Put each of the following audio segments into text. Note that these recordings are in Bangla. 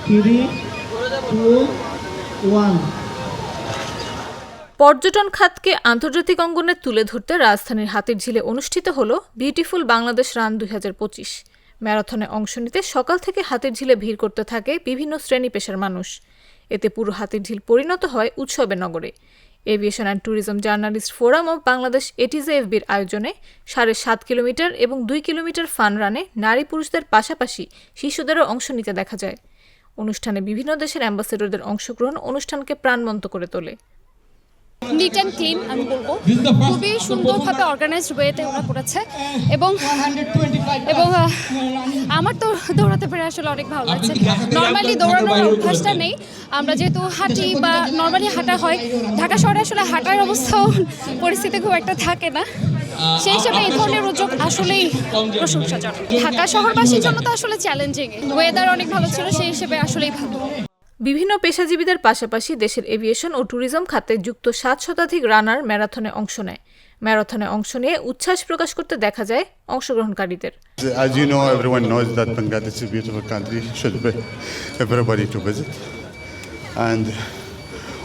3, 2, 1. পর্যটন খাতকে আন্তর্জাতিক অঙ্গনে তুলে ধরতে রাজধানীর হাতিরঝিলে অনুষ্ঠিত হলো বিউটিফুল বাংলাদেশ রান 2025। ম্যারাথনে অংশ নিতে সকাল থেকে হাতিরঝিলে ভিড় করতে থাকে বিভিন্ন শ্রেণী পেশার মানুষ। এতে পুরো হাতিরঝিল পরিণত হয় উৎসবের নগরে। Aviation and tourism journalist forum of Bangladesh এটিজেএফবির আয়োজনে 7.5 কিলোমিটার এবং 2 কিলোমিটার ফান রানে নারী পুরুষদের পাশাপাশি শিশুদেরও অংশ নিতে দেখা যায়। অনুষ্ঠানে বিভিন্ন দেশের অ্যাম্বাসেডরদের অংশগ্রহণ অনুষ্ঠানকে প্রাণবন্ত করে তোলে। নিট অ্যান্ড ক্লিন আমি বলবো, খুবই সুন্দরভাবে অর্গানাইজড ওয়েতে ওরা করেছে এবং আমার তো দৌড়াতে পেরে আসলে অনেক ভালো লাগছে। নর্মালি দৌড়ানোর অভ্যাসটা নেই, আমরা যেহেতু হাঁটি বা নর্মালি হাঁটা হয়, ঢাকা শহরে আসলে হাঁটার অবস্থাও পরিস্থিতি খুব একটা থাকে না, সেই হিসাবে এই ধরনের উদ্যোগ আসলেই প্রশংসাজনক। ঢাকা শহরবাসীর জন্য তো আসলে চ্যালেঞ্জিং, ওয়েদার অনেক ভালো ছিল, সেই হিসেবে আসলেই ভালো। বিভিন্ন পেশাজীবীদের পাশাপাশি দেশের এভিয়েশন ও ট্যুরিজম খাতে যুক্ত 7 শতাধিক রানার ম্যারাথনে অংশ নেয়। ম্যারাথনে অংশ নিয়ে উচ্ছ্বাস প্রকাশ করতে দেখা যায় অংশগ্রহণকারীদের। As you know, everyone knows that Bangladesh is a beautiful country, should be everybody to visit. And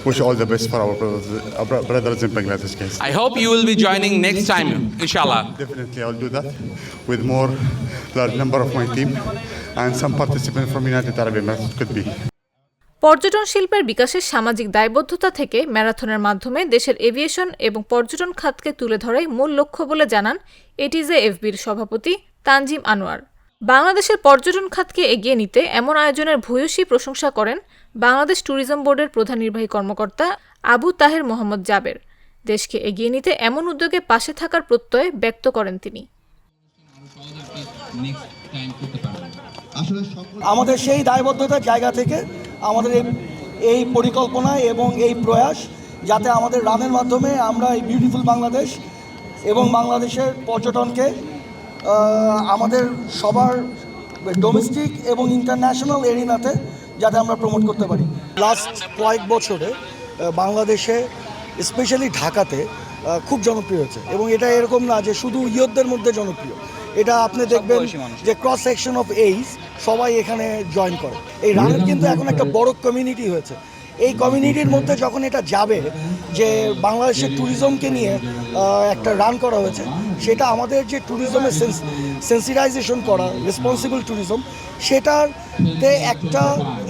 wish all the best for our brothers in Bangladesh, guys. I hope you will be joining next time, inshallah. Definitely, I'll do that with more large number of my team and some participants from United Arab Emirates could be. পর্যটন শিল্পের বিকাশের সামাজিক দায়বদ্ধতা থেকে ম্যারাথনের মাধ্যমে দেশের এভিয়েশন এবং পর্যটন খাতকে তুলে ধরাই মূল লক্ষ্য বলে জানান এটিজেএফবির সভাপতি তানজিম আনোয়ার। বাংলাদেশের পর্যটন খাতকে এগিয়ে নিতে এমন আয়োজনের ভূয়সী প্রশংসা করেন বাংলাদেশ ট্যুরিজম বোর্ডের প্রধান নির্বাহী কর্মকর্তা আবু তাহের মোহাম্মদ জাবের। দেশকে এগিয়ে নিতে এমন উদ্যোগে পাশে থাকার প্রত্যয় ব্যক্ত করেন তিনি। আমাদের সেই দায়বদ্ধতার জায়গা থেকে আমাদের এই পরিকল্পনা এবং এই প্রয়াস, যাতে আমাদের রানের মাধ্যমে আমরা এই বিউটিফুল বাংলাদেশ এবং বাংলাদেশের পর্যটনকে আমাদের সবার ডোমেস্টিক এবং ইন্টারন্যাশনাল এরিনাতে যাতে আমরা প্রমোট করতে পারি। লাস্ট কয়েক বছরে বাংলাদেশে স্পেশালি ঢাকাতে খুব জনপ্রিয় হয়েছে এবং এটা এরকম না যে শুধু ইয়তদের মধ্যে জনপ্রিয়, এটা আপনি দেখবেন যে ক্রস সেকশন অফ এইজ সবাই এখানে জয়েন করে। এই রানের কিন্তু এখন একটা বড় কমিউনিটি হয়েছে। এই কমিউনিটির মধ্যে যখন এটা যাবে যে বাংলাদেশের ট্যুরিজমকে নিয়ে একটা রান করা হয়েছে, সেটা আমাদের যে ট্যুরিজমের সেন্সিটাইজেশন করা, রেসপন্সিবল ট্যুরিজম, সেটাতে একটা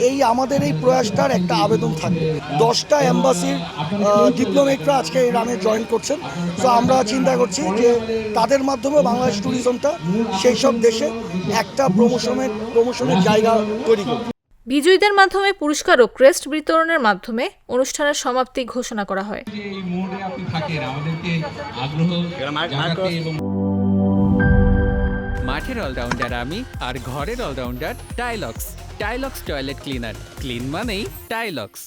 এই আমাদের এই প্রয়াসটার একটা আবেদন থাকবে। 10টা এম্বাসির ডিপ্লোমেটরা আজকে এই রানে জয়েন করছেন। তো আমরা চিন্তা করছি যে তাদের মাধ্যমে বাংলাদেশ ট্যুরিজমটা সেই সব দেশে একটা প্রমোশনের জায়গা তৈরি করবে। বিজয়ীদের মাধ্যমে পুরস্কার ও ক্রেস্ট বিতরণের মাধ্যমে অনুষ্ঠানের সমাপ্তি ঘোষণা করা হয়। মাঠের অলরাউন্ডার আমি, আর ঘরের all rounder Tilex. Tilex toilet cleaner, clean মানেই টাইলক্স।